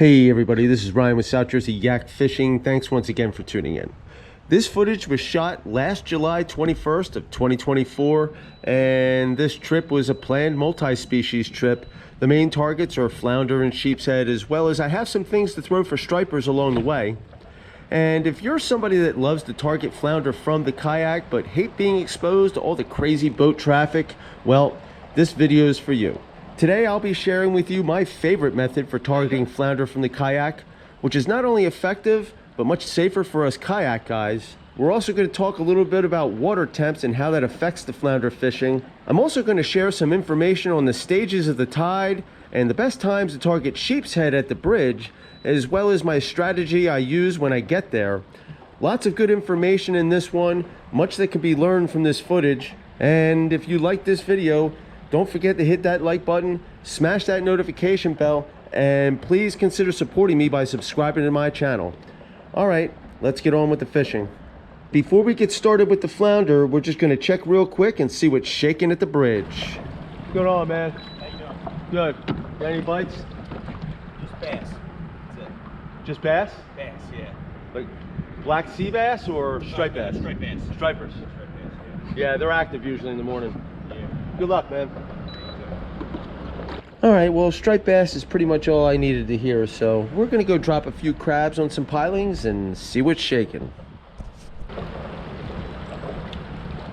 Hey everybody, this is Ryan with South Jersey YAK Fishing. Thanks once again for tuning in. This footage was shot last July 21st of 2024, and this trip was a planned multi-species trip. The main targets are flounder and sheepshead, as well as I have some things to throw for stripers along the way. And if you're somebody that loves to target flounder from the kayak but hate being exposed to all the crazy boat traffic, well, this video is for you. Today I'll be sharing with you my favorite method for targeting flounder from the kayak, which is not only effective but much safer for us kayak guys. We're also going to talk a little bit about water temps and how that affects the flounder fishing. I'm also going to share some information on the stages of the tide and the best times to target sheepshead at the bridge, as well as my strategy I use when I get there. Lots of good information in this one, much that can be learned from this footage. And if you like this video, don't forget to hit that like button, smash that notification bell, and please consider supporting me by subscribing to my channel. All right, let's get on with the fishing. Before we get started with the flounder, we're just going to check real quick and see what's shaking at the bridge. What's going on, man? How you doing? Good. Got any bites? Just bass. That's it. Just bass? Bass, yeah. Like black sea bass or striped bass? Striped bass. Stripers. Striped bass, Yeah, they're active usually in the morning. yeah. Good luck, man. All right, well, striped bass is pretty much all I needed to hear, so we're gonna go drop a few crabs on some pilings and see what's shaking.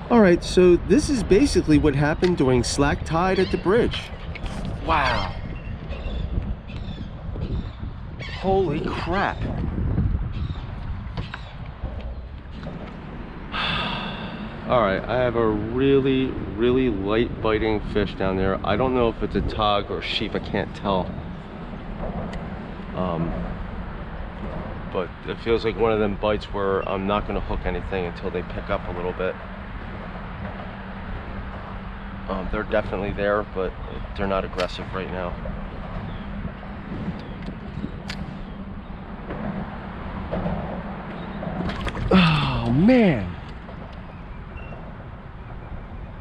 All right, so this is basically what happened during slack tide at the bridge. Wow. Holy crap. All right, I have a really light biting fish down there. I don't know if it's a tog or sheep, I can't tell. But it feels like one of them bites where I'm not gonna hook anything until they pick up a little bit. They're definitely there, but they're not aggressive right now. Oh man.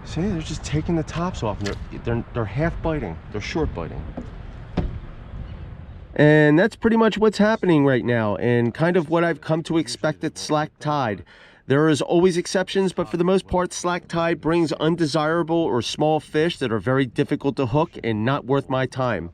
See, they're just taking the tops off. They're half biting. They're short biting. And that's pretty much what's happening right now, and kind of what I've come to expect at slack tide. There is always exceptions, but for the most part, slack tide brings undesirable or small fish that are very difficult to hook and not worth my time.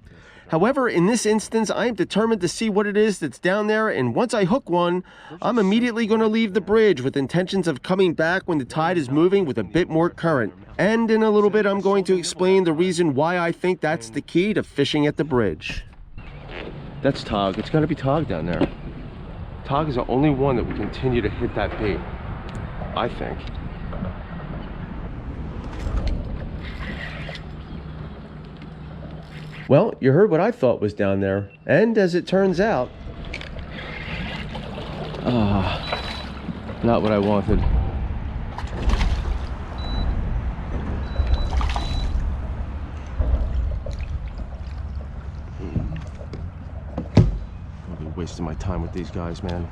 However, in this instance, I am determined to see what it is that's down there, and once I hook one, I'm immediately going to leave the bridge with intentions of coming back when the tide is moving with a bit more current. And in a little bit, I'm going to explain the reason why I think that's the key to fishing at the bridge. That's tog. It's got to be tog down there. Tog is the only one that will continue to hit that bait, I think. Well, you heard what I thought was down there, and as it turns out, not what I wanted. I'll be wasting my time with these guys, man.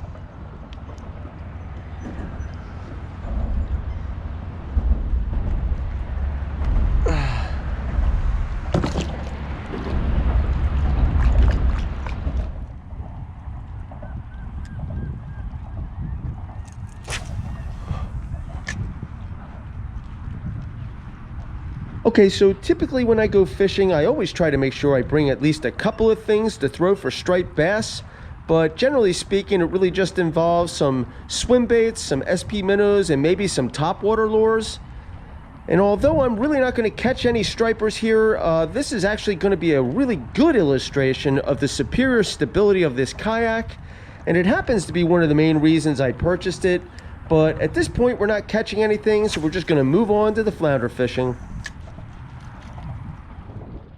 Okay, so typically when I go fishing, I always try to make sure I bring at least a couple of things to throw for striped bass, but generally speaking, it really just involves some swim baits, some SP minnows, and maybe some topwater lures. And although I'm really not going to catch any stripers here, this is actually going to be a really good illustration of the superior stability of this kayak, and it happens to be one of the main reasons I purchased it. But at this point, we're not catching anything, so we're just going to move on to the flounder fishing.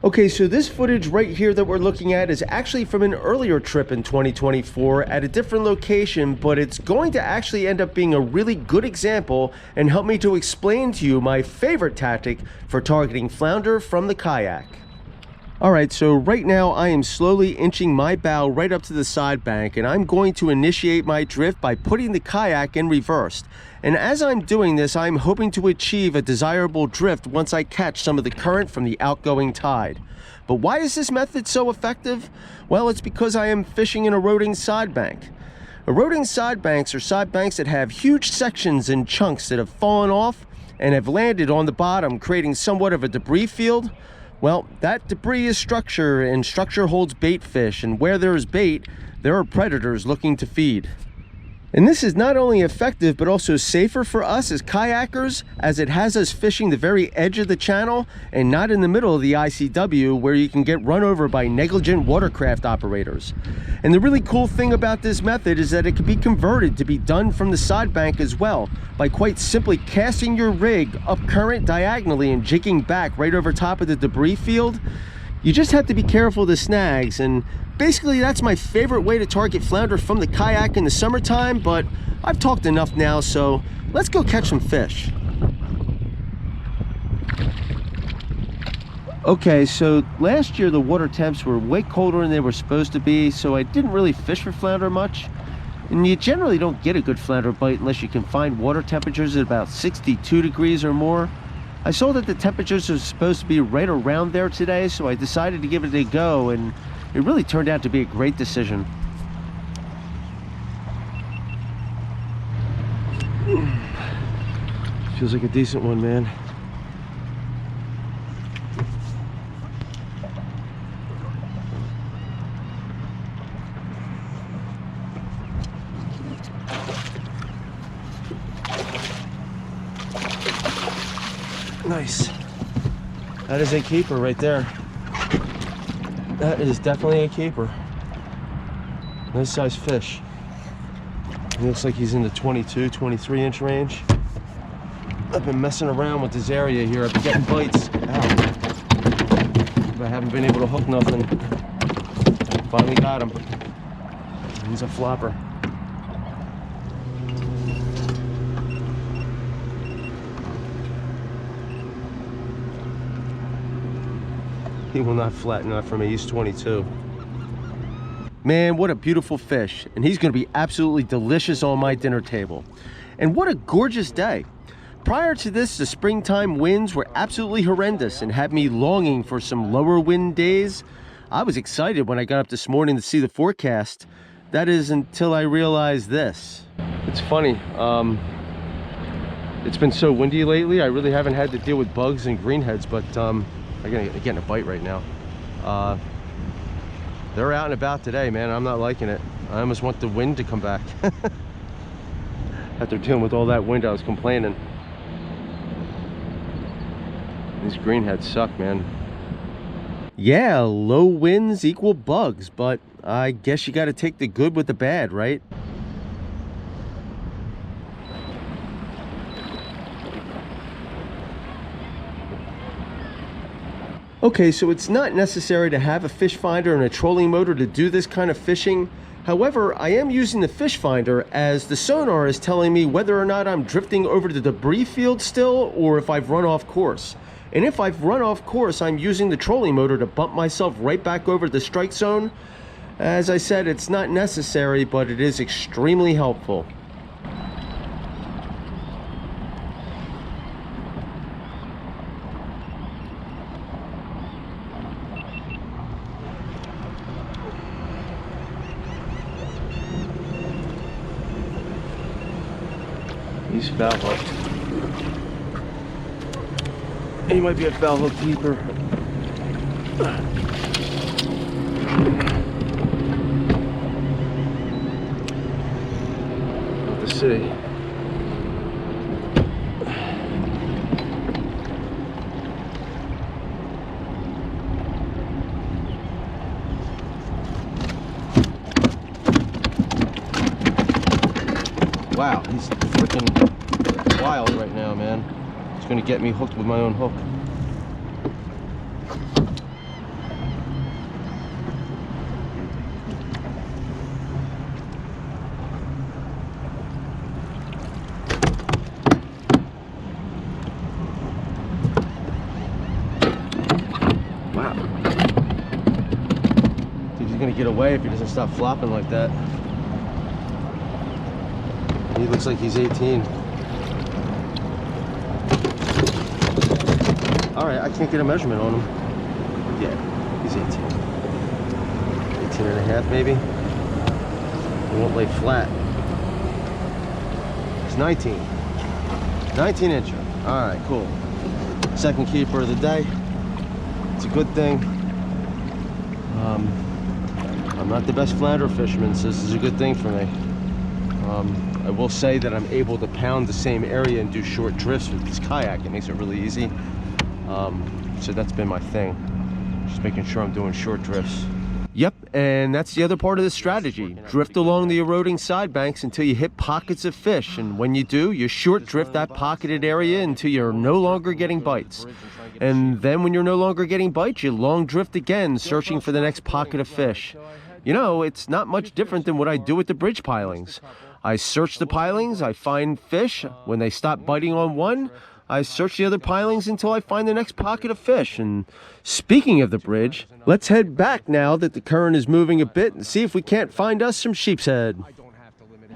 Okay, so this footage right here that we're looking at is actually from an earlier trip in 2024 at a different location, but it's going to actually end up being a really good example and help me to explain to you my favorite tactic for targeting flounder from the kayak. All right, so right now I am slowly inching my bow right up to the side bank, and I'm going to initiate my drift by putting the kayak in reverse. And as I'm doing this, I'm hoping to achieve a desirable drift once I catch some of the current from the outgoing tide. But why is this method so effective? Well, it's because I am fishing an eroding side bank. Eroding side banks are side banks that have huge sections and chunks that have fallen off and have landed on the bottom, creating somewhat of a debris field. Well, that debris is structure, and structure holds bait fish, and where there is bait, there are predators looking to feed. And this is not only effective, but also safer for us as kayakers, as it has us fishing the very edge of the channel and not in the middle of the ICW where you can get run over by negligent watercraft operators. And the really cool thing about this method is that it can be converted to be done from the side bank as well, by quite simply casting your rig up current diagonally and jigging back right over top of the debris field. You just have to be careful of the snags, and basically that's my favorite way to target flounder from the kayak in the summertime, but I've talked enough now, so let's go catch some fish. Okay, so last year the water temps were way colder than they were supposed to be, so I didn't really fish for flounder much. And you generally don't get a good flounder bite unless you can find water temperatures at about 62 degrees or more. I saw that the temperatures are supposed to be right around there today, so I decided to give it a go, and it really turned out to be a great decision. Feels like a decent one, man. Nice. That is a keeper right there. That is definitely a keeper. Nice size fish. He looks like he's in the 22, 23 inch range. I've been messing around with this area here. I've been getting bites. Ow. But I haven't been able to hook nothing. Finally got him. He's a flopper. He will not flatten out for me. He's 22. Man, what a beautiful fish. And he's going to be absolutely delicious on my dinner table. And what a gorgeous day. Prior to this, the springtime winds were absolutely horrendous and had me longing for some lower wind days. I was excited when I got up this morning to see the forecast. That is until I realized this. It's funny. It's been so windy lately. I really haven't had to deal with bugs and greenheads, but I'm getting a bite right now. They're out and about today, man. I'm not liking it. I almost want the wind to come back. After dealing with all that wind, I was complaining. These greenheads suck, man. Yeah, low winds equal bugs, but I guess you got to take the good with the bad, right? Okay, so it's not necessary to have a fish finder and a trolling motor to do this kind of fishing. However, I am using the fish finder as the sonar is telling me whether or not I'm drifting over the debris field still, or if I've run off course. And if I've run off course, I'm using the trolling motor to bump myself right back over the strike zone. As I said, it's not necessary, but it is extremely helpful. He's foul hooked. He might be a foul hook keeper. Let's see. Wow, he's freaking wild right now, man. He's gonna get me hooked with my own hook. Wow. gonna get away if he doesn't stop flopping like that. He looks like he's 18. All right, I can't get a measurement on him. Yeah, he's 18. 18 and a half maybe. He won't lay flat. It's 19. 19 incher. All right, cool. Second keeper of the day. It's a good thing. I'm not the best flounder fisherman, so this is a good thing for me. I will say that I'm able to pound the same area and do short drifts with this kayak. It makes it really easy. So that's been my thing. Just making sure I'm doing short drifts. Yep, and that's the other part of the strategy. Drift along the eroding side banks until you hit pockets of fish, and when you do, you short drift that pocketed area until you're no longer getting bites. And then when you're no longer getting bites, you long drift again, searching for the next pocket of fish. You know, it's not much different than what I do with the bridge pilings. I search the pilings, I find fish. When they stop biting on one, I search the other pilings until I find the next pocket of fish. And speaking of the bridge, let's head back now that the current is moving a bit and see if we can't find us some sheepshead.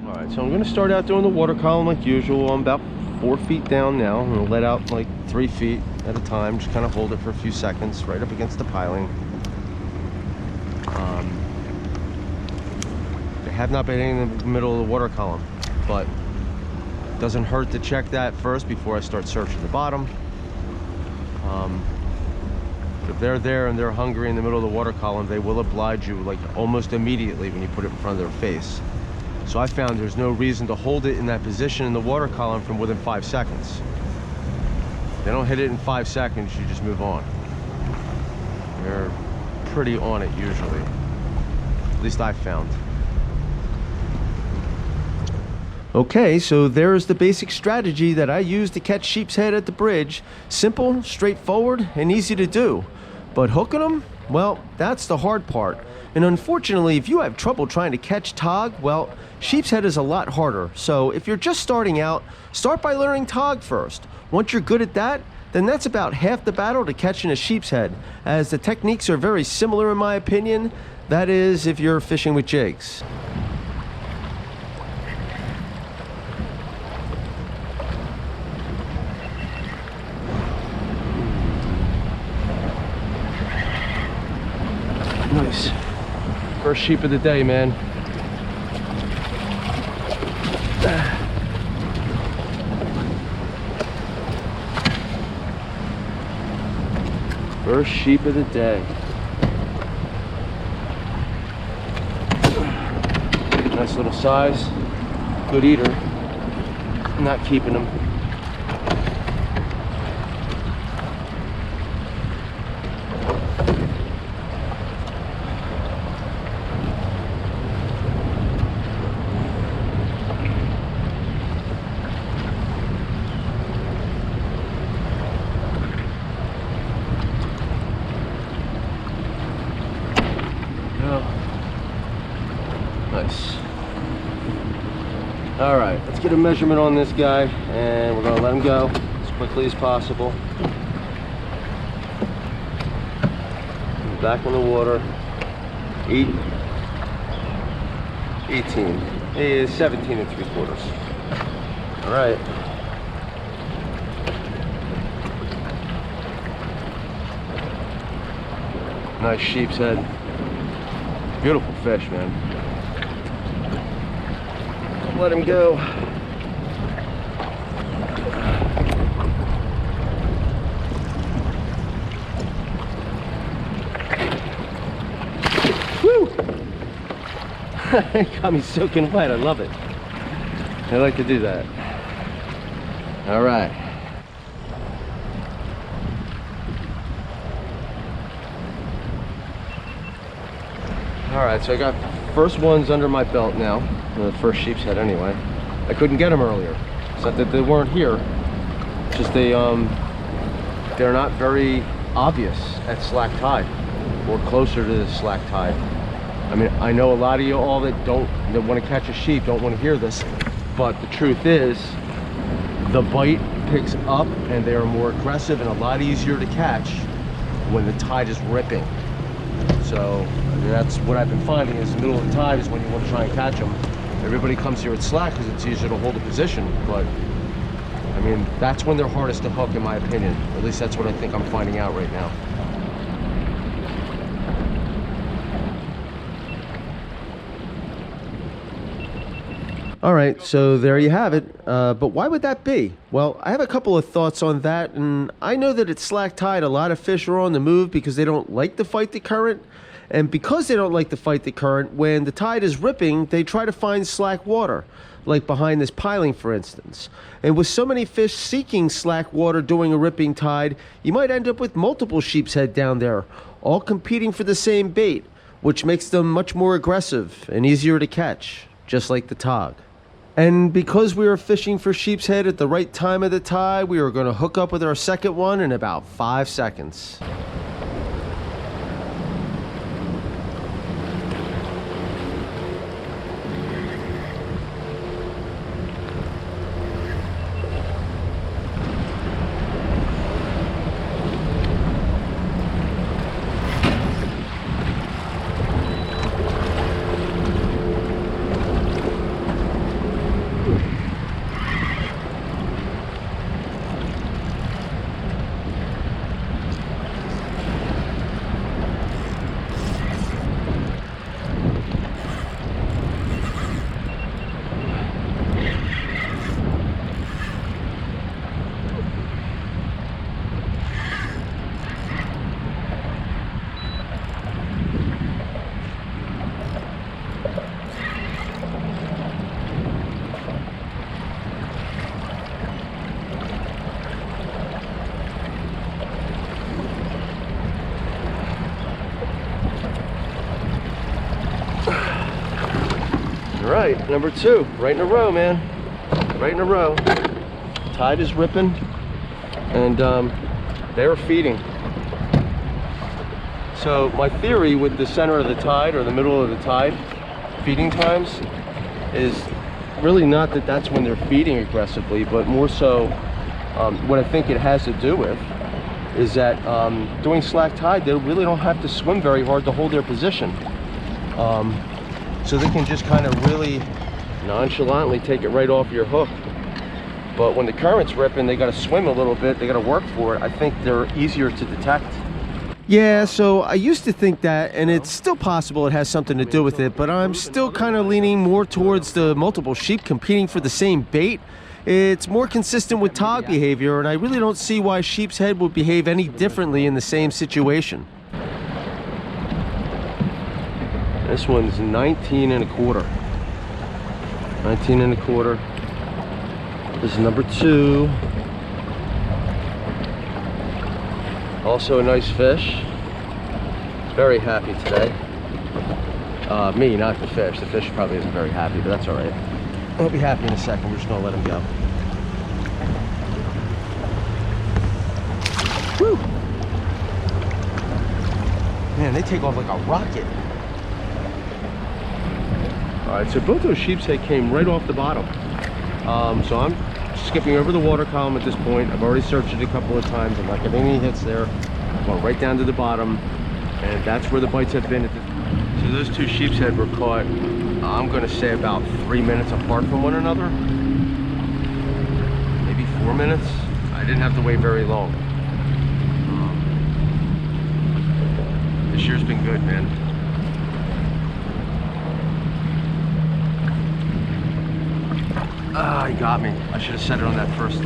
All right, so I'm gonna start out doing the water column like usual. I'm about 4 feet down now. I'm gonna let out like 3 feet at a time. Just kind of hold it for a few seconds right up against the piling. They have not been in the middle of the water column, but it doesn't hurt to check that first before I start searching the bottom. But if they're there and they're hungry in the middle of the water column, they will oblige you like almost immediately when you put it in front of their face. So I found there's no reason to hold it in that position in the water column for more than 5 seconds. If they don't hit it in 5 seconds, you just move on. They're pretty on it usually. At least I found. Okay, so there's the basic strategy that I use to catch sheepshead at the bridge. Simple, straightforward, and easy to do. But hooking them? Well, that's the hard part. And unfortunately, if you have trouble trying to catch tog, well, sheepshead is a lot harder. So if you're just starting out, start by learning tog first. Once you're good at that, then that's about half the battle to catching a sheepshead, as the techniques are very similar in my opinion. That is, if you're fishing with jigs. Nice. First sheep of the day, man. First sheep of the day. Nice little size. Good eater. Not keeping him. Nice. All right, let's get a measurement on this guy, and we're gonna let him go as quickly as possible. Back in the water. 18. He is 17 3/4. All right. Nice sheepshead. Beautiful fish, man. Let him go. Woo! It got me soaking wet. I love it. I like to do that. All right. All right, so I got first ones under my belt now. The first sheepshead anyway. I couldn't get them earlier. It's not that they weren't here. It's just they're not very obvious at slack tide or closer to the slack tide. I mean, I know a lot of you all that want to catch a sheep don't want to hear this, but the truth is the bite picks up and they are more aggressive and a lot easier to catch when the tide is ripping. So I mean, that's what I've been finding is the middle of the tide is when you want to try and catch them. Everybody comes here at slack because it's easier to hold a position, but I mean, that's when they're hardest to hook in my opinion. At least that's what I think I'm finding out right now. All right, so there you have it. But why would that be? Well, I have a couple of thoughts on that, and I know that at slack tide, a lot of fish are on the move because they don't like to fight the current. And because they don't like to fight the current, when the tide is ripping, they try to find slack water, like behind this piling, for instance. And with so many fish seeking slack water during a ripping tide, you might end up with multiple sheepshead down there, all competing for the same bait, which makes them much more aggressive and easier to catch, just like the tautog. And because we are fishing for sheepshead at the right time of the tide, we are going to hook up with our second one in about 5 seconds. Right, number two, right in a row, man. Right in a row. Tide is ripping, and they're feeding. So my theory with the center of the tide or the middle of the tide feeding times is really not that that's when they're feeding aggressively, but more so what I think it has to do with is that during slack tide, they really don't have to swim very hard to hold their position. So they can just kind of really nonchalantly take it right off your hook. But when the current's ripping, they got to swim a little bit, they got to work for it. I think they're easier to detect. Yeah, so I used to think that, and it's still possible it has something to do with it, but I'm still kind of leaning more towards the multiple sheep competing for the same bait. It's more consistent with tautog behavior, and I really don't see why sheepshead would behave any differently in the same situation. This one's 19 and a quarter. 19 and a quarter. This is number two. Also a nice fish. Very happy today. Me, not the fish. The fish probably isn't very happy, but that's all right. He'll be happy in a second. We're just gonna let him go. Woo! Man, they take off like a rocket. All right, so both those sheepshead came right off the bottom. So I'm skipping over the water column at this point. I've already searched it a couple of times. I'm not getting any hits there. I'm going right down to the bottom, and that's where the bites have been. So those two sheepshead were caught, I'm going to say about 3 minutes apart from one another. Maybe 4 minutes. I didn't have to wait very long. This year's been good, man. Ah, he got me. I should have set it on that first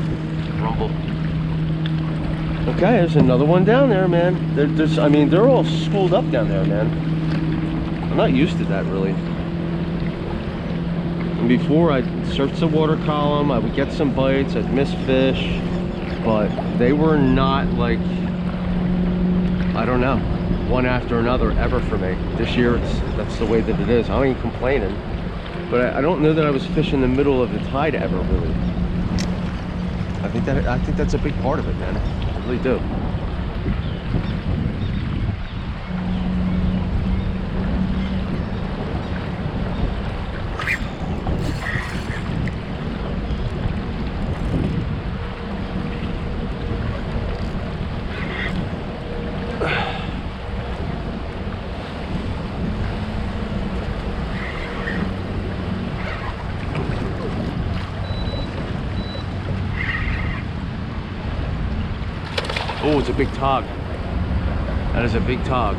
rumble. Okay, there's another one down there, man. I mean, they're all schooled up down there, man. I'm not used to that, really. And before, I'd search the water column, I would get some bites, I'd miss fish, but they were not like, I don't know, one after another ever for me. This year, that's the way that it is. I ain't complaining. But I don't know that I was fishing the middle of the tide ever, really. I think that's a big part of it, man. I really do. a big tog. That is a big tog.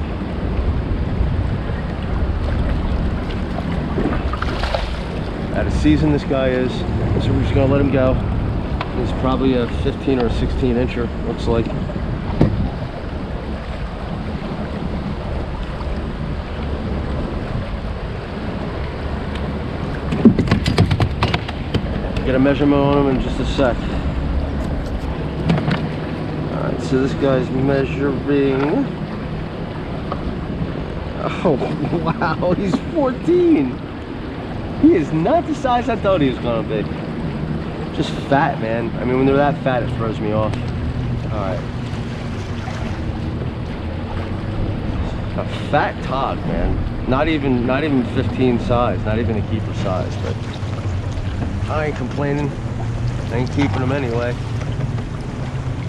Out of season this guy is, so we're just gonna let him go. He's probably a 15 or a 16 incher, looks like. Get a measurement on him in just a sec. Alright, so this guy's measuring. Oh wow, he's 14. He is not the size I thought he was gonna be. Just fat, man. I mean, when they're that fat, it throws me off. Alright. A fat tog, man. Not even 15 size, not even a keeper size, but I ain't complaining. I ain't keeping them anyway.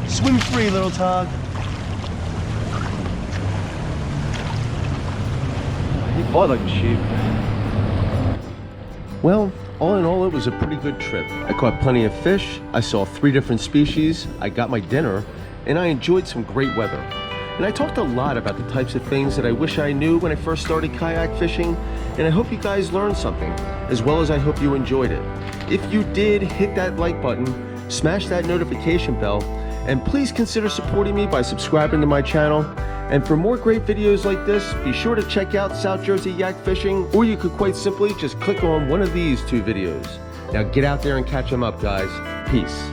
Swim free, little tog. He fought like a sheep. Well, all in all, it was a pretty good trip. I caught plenty of fish, I saw 3 different species, I got my dinner, and I enjoyed some great weather. And I talked a lot about the types of things that I wish I knew when I first started kayak fishing, and I hope you guys learned something, as well as I hope you enjoyed it. If you did, hit that like button, smash that notification bell, and please consider supporting me by subscribing to my channel. And for more great videos like this, be sure to check out South Jersey YAK Fishing, or you could quite simply just click on one of these 2 videos. Now get out there and catch them up, guys. Peace.